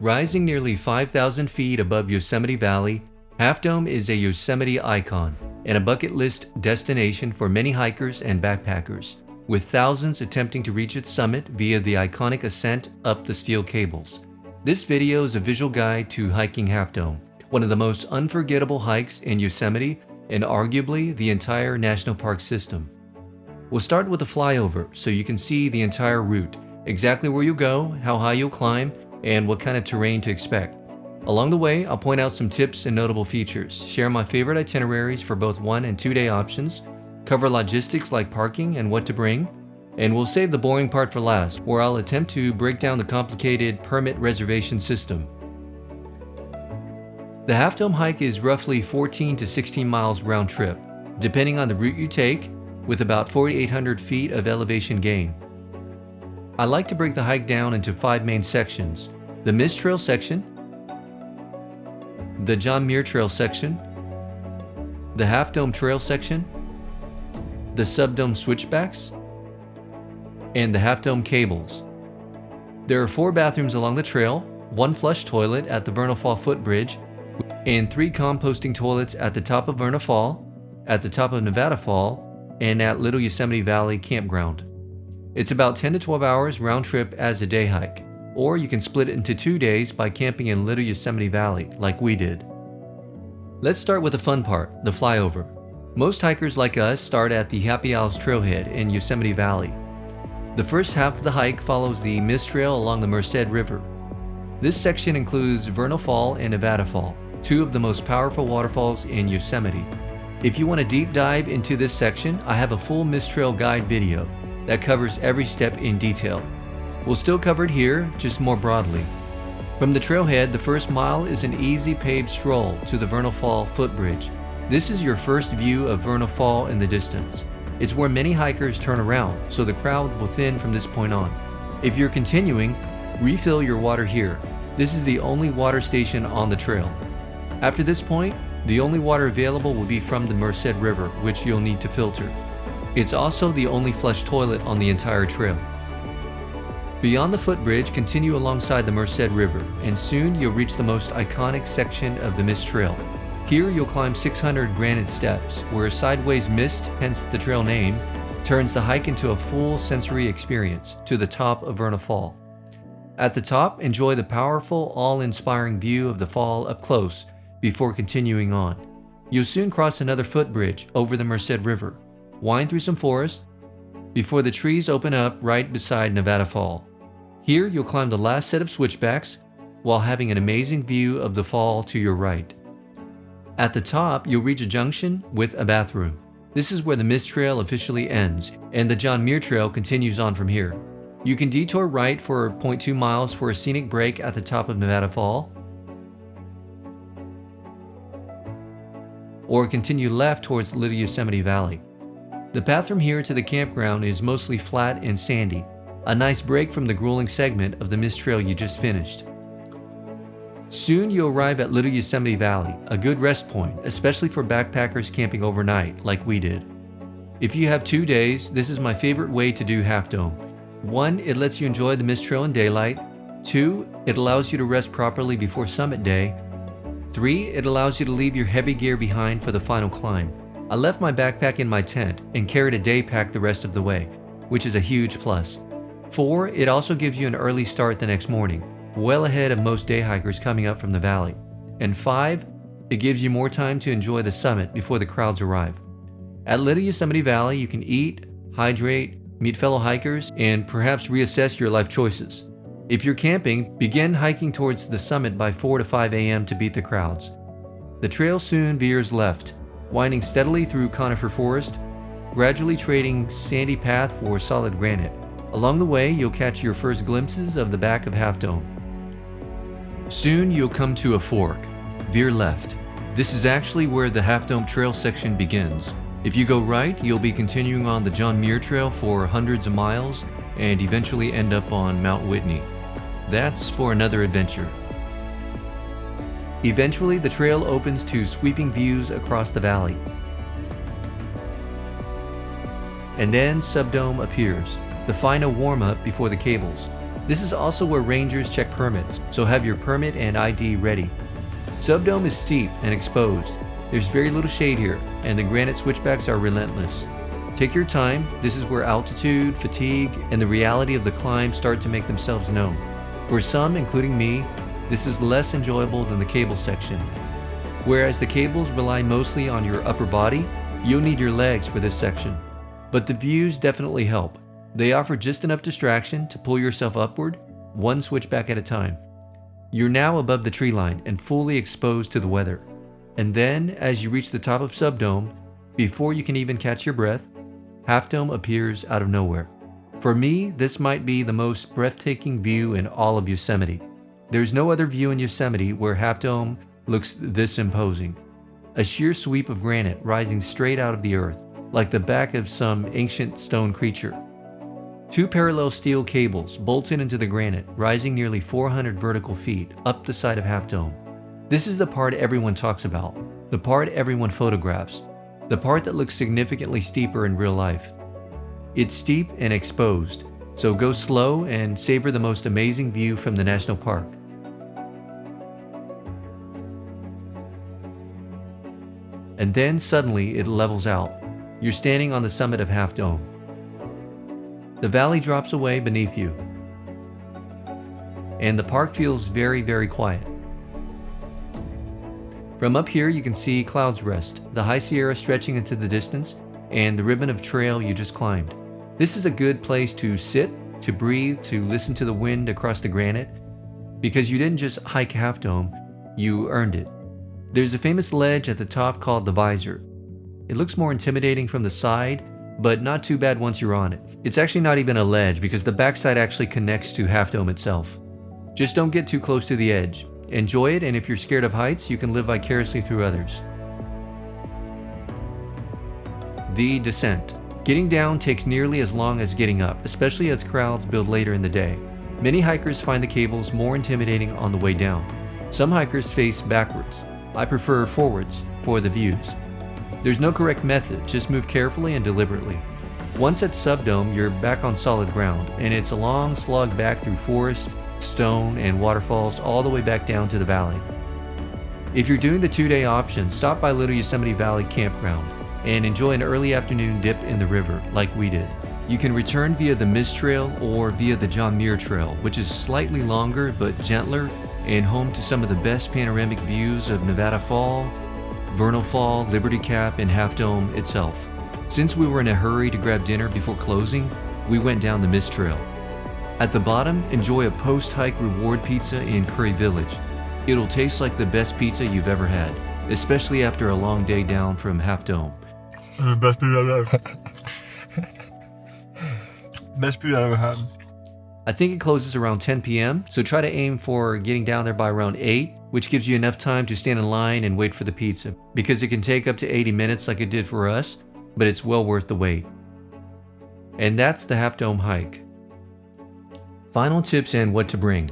Rising nearly 5,000 feet above Yosemite Valley, Half Dome is a Yosemite icon and a bucket list destination for many hikers and backpackers, with thousands attempting to reach its summit via the iconic ascent up the steel cables. This video is a visual guide to hiking Half Dome, one of the most unforgettable hikes in Yosemite and arguably the entire national park system. We'll start with a flyover so you can see the entire route, exactly where you'll go, how high you'll climb, and what kind of terrain to expect. Along the way, I'll point out some tips and notable features, share my favorite itineraries for both 1- and 2-day options, cover logistics like parking and what to bring, and we'll save the boring part for last, where I'll attempt to break down the complicated permit reservation system. The Half Dome hike is roughly 14 to 16 miles round trip, depending on the route you take, with about 4,800 feet of elevation gain. I like to break the hike down into 5 main sections: the Mist Trail section, the John Muir Trail section, the Half Dome Trail section, the Subdome switchbacks, and the Half Dome cables. There are 4 bathrooms along the trail, 1 flush toilet at the Vernal Fall footbridge, and 3 composting toilets at the top of Vernal Fall, at the top of Nevada Fall, and at Little Yosemite Valley campground. It's about 10 to 12 hours round trip as a day hike, or you can split it into 2 days by camping in Little Yosemite Valley, like we did. Let's start with the fun part, the flyover. Most hikers like us start at the Happy Owls Trailhead in Yosemite Valley. The first half of the hike follows the Mist Trail along the Merced River. This section includes Vernal Fall and Nevada Fall, 2 of the most powerful waterfalls in Yosemite. If you want a deep dive into this section, I have a full Mist Trail guide video that covers every step in detail. We'll still cover it here, just more broadly. From the trailhead, the first mile is an easy paved stroll to the Vernal Fall footbridge. This is your first view of Vernal Fall in the distance. It's where many hikers turn around, so the crowd will thin from this point on. If you're continuing, refill your water here. This is the only water station on the trail. After this point, the only water available will be from the Merced River, which you'll need to filter. It's also the only flush toilet on the entire trail. Beyond the footbridge, continue alongside the Merced River, and soon you'll reach the most iconic section of the Mist Trail. Here you'll climb 600 granite steps, where a sideways mist, hence the trail name, turns the hike into a full sensory experience to the top of Vernal Fall. At the top, enjoy the powerful, awe-inspiring view of the fall up close before continuing on. You'll soon cross another footbridge over the Merced River, wind through some forest, before the trees open up right beside Nevada Fall. Here you'll climb the last set of switchbacks while having an amazing view of the fall to your right. At the top, you'll reach a junction with a bathroom. This is where the Mist Trail officially ends, and the John Muir Trail continues on from here. You can detour right for 0.2 miles for a scenic break at the top of Nevada Fall, or continue left towards Little Yosemite Valley. The path from here to the campground is mostly flat and sandy, a nice break from the grueling segment of the Mist Trail you just finished. Soon you'll arrive at Little Yosemite Valley, a good rest point, especially for backpackers camping overnight like we did. If you have 2 days, this is my favorite way to do Half Dome. 1, it lets you enjoy the Mist Trail in daylight. 2, it allows you to rest properly before summit day. 3, it allows you to leave your heavy gear behind for the final climb. I left my backpack in my tent and carried a day pack the rest of the way, which is a huge plus. 4, it also gives you an early start the next morning, well ahead of most day hikers coming up from the valley. And 5, it gives you more time to enjoy the summit before the crowds arrive. At Little Yosemite Valley, you can eat, hydrate, meet fellow hikers, and perhaps reassess your life choices. If you're camping, begin hiking towards the summit by 4 to 5 a.m. to beat the crowds. The trail soon veers left, winding steadily through conifer forest, gradually trading sandy path for solid granite. Along the way, you'll catch your first glimpses of the back of Half Dome. Soon you'll come to a fork. Veer left. This is actually where the Half Dome Trail section begins. If you go right, you'll be continuing on the John Muir Trail for hundreds of miles and eventually end up on Mount Whitney. That's for another adventure. Eventually, the trail opens to sweeping views across the valley. And then Subdome appears, the final warm-up before the cables. This is also where rangers check permits, so have your permit and ID ready. Subdome is steep and exposed. There's very little shade here, and the granite switchbacks are relentless. Take your time. This is where altitude, fatigue, and the reality of the climb start to make themselves known. For some, including me, this is less enjoyable than the cable section. Whereas the cables rely mostly on your upper body, you'll need your legs for this section. But the views definitely help. They offer just enough distraction to pull yourself upward, one switchback at a time. You're now above the tree line and fully exposed to the weather. And then, as you reach the top of Subdome, before you can even catch your breath, Half Dome appears out of nowhere. For me, this might be the most breathtaking view in all of Yosemite. There's no other view in Yosemite where Half Dome looks this imposing. A sheer sweep of granite rising straight out of the earth, like the back of some ancient stone creature. Two parallel steel cables bolted into the granite, rising nearly 400 vertical feet up the side of Half Dome. This is the part everyone talks about, the part everyone photographs, the part that looks significantly steeper in real life. It's steep and exposed, so go slow and savor the most amazing view from the national park. And then suddenly it levels out. You're standing on the summit of Half Dome. The valley drops away beneath you, and the park feels very, very quiet. From up here you can see Clouds Rest, the High Sierra stretching into the distance, and the ribbon of trail you just climbed. This is a good place to sit, to breathe, to listen to the wind across the granite, because you didn't just hike Half Dome, you earned it. There's a famous ledge at the top called the Visor. It looks more intimidating from the side, but not too bad once you're on it. It's actually not even a ledge because the backside actually connects to Half Dome itself. Just don't get too close to the edge. Enjoy it, and if you're scared of heights, you can live vicariously through others. The descent. Getting down takes nearly as long as getting up, especially as crowds build later in the day. Many hikers find the cables more intimidating on the way down. Some hikers face backwards. I prefer forwards for the views. There's no correct method, just move carefully and deliberately. Once at Subdome, you're back on solid ground, and it's a long slog back through forest, stone, and waterfalls all the way back down to the valley. If you're doing the 2-day option, stop by Little Yosemite Valley campground and enjoy an early afternoon dip in the river like we did. You can return via the Mist Trail or via the John Muir Trail, which is slightly longer but gentler and home to some of the best panoramic views of Nevada Fall, Vernal Fall, Liberty Cap, and Half Dome itself. Since we were in a hurry to grab dinner before closing, we went down the Mist Trail. At the bottom, enjoy a post-hike reward pizza in Curry Village. It'll taste like the best pizza you've ever had, especially after a long day down from Half Dome. Best pizza I've ever Best pizza I've ever had. I think it closes around 10 p.m., so try to aim for getting down there by around 8, which gives you enough time to stand in line and wait for the pizza, because it can take up to 80 minutes like it did for us, but it's well worth the wait. And that's the Half Dome hike. Final tips and what to bring.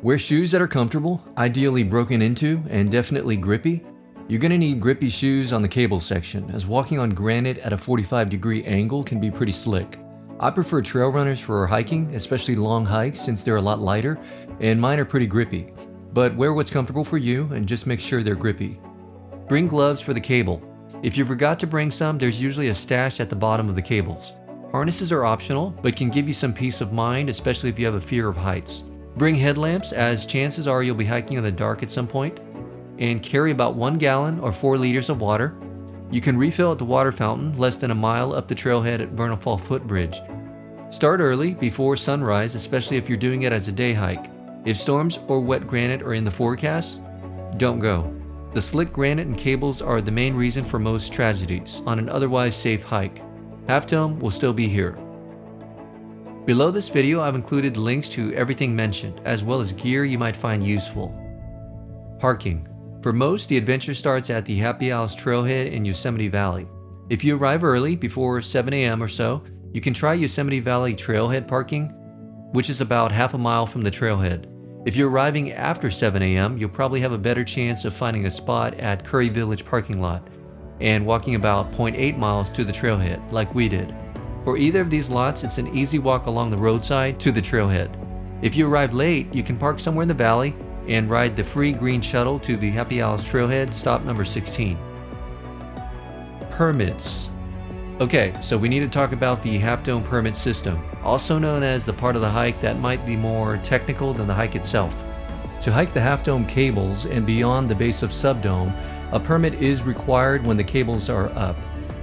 Wear shoes that are comfortable, ideally broken into, and definitely grippy. You're going to need grippy shoes on the cable section, as walking on granite at a 45-degree angle can be pretty slick. I prefer trail runners for hiking, especially long hikes since they're a lot lighter, and mine are pretty grippy. But wear what's comfortable for you and just make sure they're grippy. Bring gloves for the cable. If you forgot to bring some, there's usually a stash at the bottom of the cables. Harnesses are optional, but can give you some peace of mind, especially if you have a fear of heights. Bring headlamps, as chances are you'll be hiking in the dark at some point. And carry about 1 gallon or 4 liters of water. You can refill at the water fountain less than a mile up the trailhead at Vernal Fall Footbridge. Start early, before sunrise, especially if you're doing it as a day hike. If storms or wet granite are in the forecast, don't go. The slick granite and cables are the main reason for most tragedies on an otherwise safe hike. Half Dome will still be here. Below this video, I've included links to everything mentioned, as well as gear you might find useful. Parking. For most, the adventure starts at the Happy Hours Trailhead in Yosemite Valley. If you arrive early, before 7 a.m. or so, you can try Yosemite Valley Trailhead parking, which is about half a mile from the trailhead. If you're arriving after 7 a.m., you'll probably have a better chance of finding a spot at Curry Village parking lot and walking about 0.8 miles to the trailhead, like we did. For either of these lots, it's an easy walk along the roadside to the trailhead. If you arrive late, you can park somewhere in the valley and ride the free green shuttle to the Happy Isles Trailhead, stop number 16. Permits. Okay, so we need to talk about the Half Dome permit system, also known as the part of the hike that might be more technical than the hike itself. To hike the Half Dome cables and beyond the base of Subdome, a permit is required when the cables are up,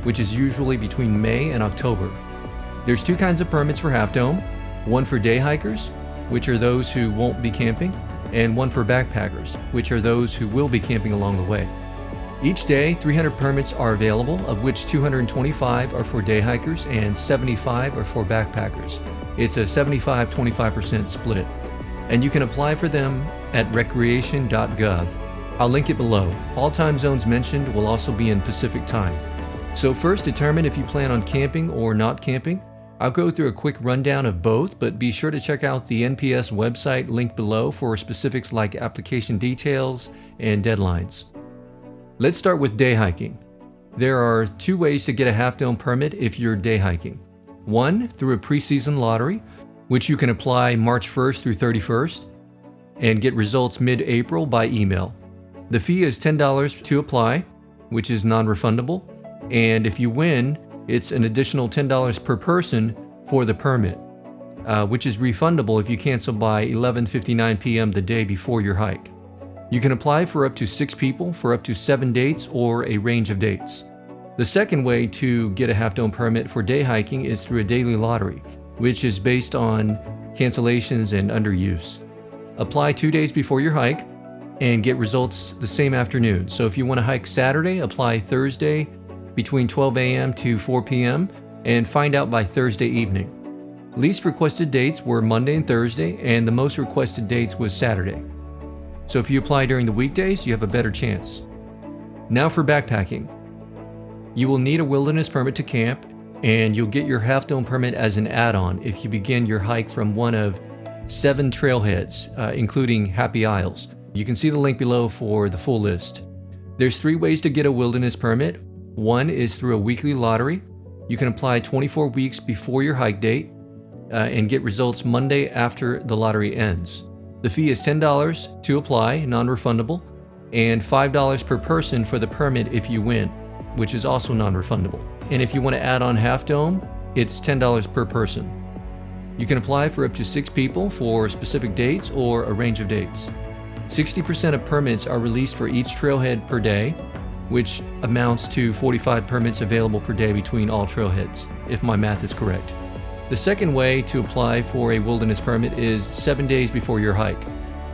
which is usually between May and October. There's two kinds of permits for Half Dome, one for day hikers, which are those who won't be camping, and one for backpackers, which are those who will be camping along the way. Each day, 300 permits are available, of which 225 are for day hikers and 75 are for backpackers. It's a 75-25% split, and you can apply for them at recreation.gov. I'll link it below. All time zones mentioned will also be in Pacific time. So first, determine if you plan on camping or not camping. I'll go through a quick rundown of both, but be sure to check out the NPS website linked below for specifics like application details and deadlines. Let's start with day hiking. There are two ways to get a Half Dome permit if you're day hiking. One, through a preseason lottery, which you can apply March 1st through 31st and get results mid-April by email. The fee is $10 to apply, which is non-refundable, and if you win, it's an additional $10 per person for the permit, which is refundable if you cancel by 11:59 p.m. the day before your hike. You can apply for up to 6 people for up to 7 dates or a range of dates. The second way to get a Half Dome permit for day hiking is through a daily lottery, which is based on cancellations and underuse. Apply 2 days before your hike and get results the same afternoon. So if you want to hike Saturday, apply Thursday between 12 a.m. to 4 p.m. and find out by Thursday evening. Least requested dates were Monday and Thursday, and the most requested dates was Saturday. So if you apply during the weekdays, you have a better chance. Now for backpacking. You will need a wilderness permit to camp, and you'll get your Half Dome permit as an add-on if you begin your hike from one of 7 trailheads, including Happy Isles. You can see the link below for the full list. There's 3 ways to get a wilderness permit. One is through a weekly lottery. You can apply 24 weeks before your hike date and get results Monday after the lottery ends. The fee is $10 to apply, non-refundable, and $5 per person for the permit if you win, which is also non-refundable. And if you want to add on Half Dome, it's $10 per person. You can apply for up to 6 people for specific dates or a range of dates. 60% of permits are released for each trailhead per day, which amounts to 45 permits available per day between all trailheads, if my math is correct. The second way to apply for a wilderness permit is 7 days before your hike.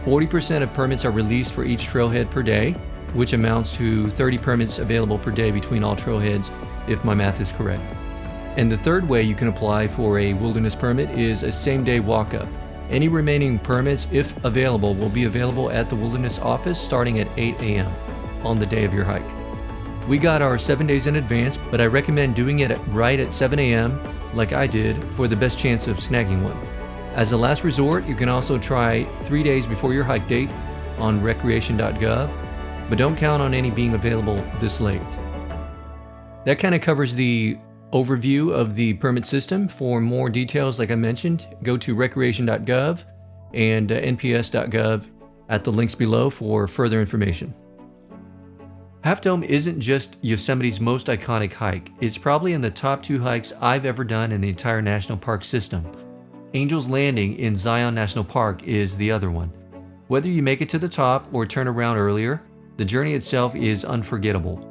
40% of permits are released for each trailhead per day, which amounts to 30 permits available per day between all trailheads, if my math is correct. And the third way you can apply for a wilderness permit is a same-day walk-up. Any remaining permits, if available, will be available at the wilderness office starting at 8 a.m. on the day of your hike. We got our 7 days in advance, but I recommend doing it right at 7 a.m. like I did for the best chance of snagging one. As a last resort, you can also try 3 days before your hike date on recreation.gov, but don't count on any being available this late. That kind of covers the overview of the permit system. For more details, like I mentioned, go to recreation.gov and nps.gov at the links below for further information. Half Dome isn't just Yosemite's most iconic hike. It's probably in the top 2 hikes I've ever done in the entire national park system. Angel's Landing in Zion National Park is the other one. Whether you make it to the top or turn around earlier, the journey itself is unforgettable.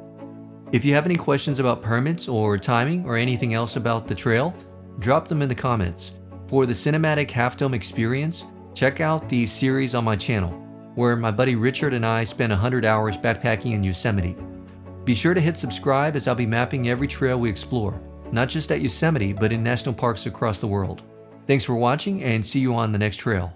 If you have any questions about permits or timing or anything else about the trail, drop them in the comments. For the cinematic Half Dome experience, check out the series on my channel, where my buddy Richard and I spent 100 hours backpacking in Yosemite. Be sure to hit subscribe, as I'll be mapping every trail we explore, not just at Yosemite, but in national parks across the world. Thanks for watching, and see you on the next trail.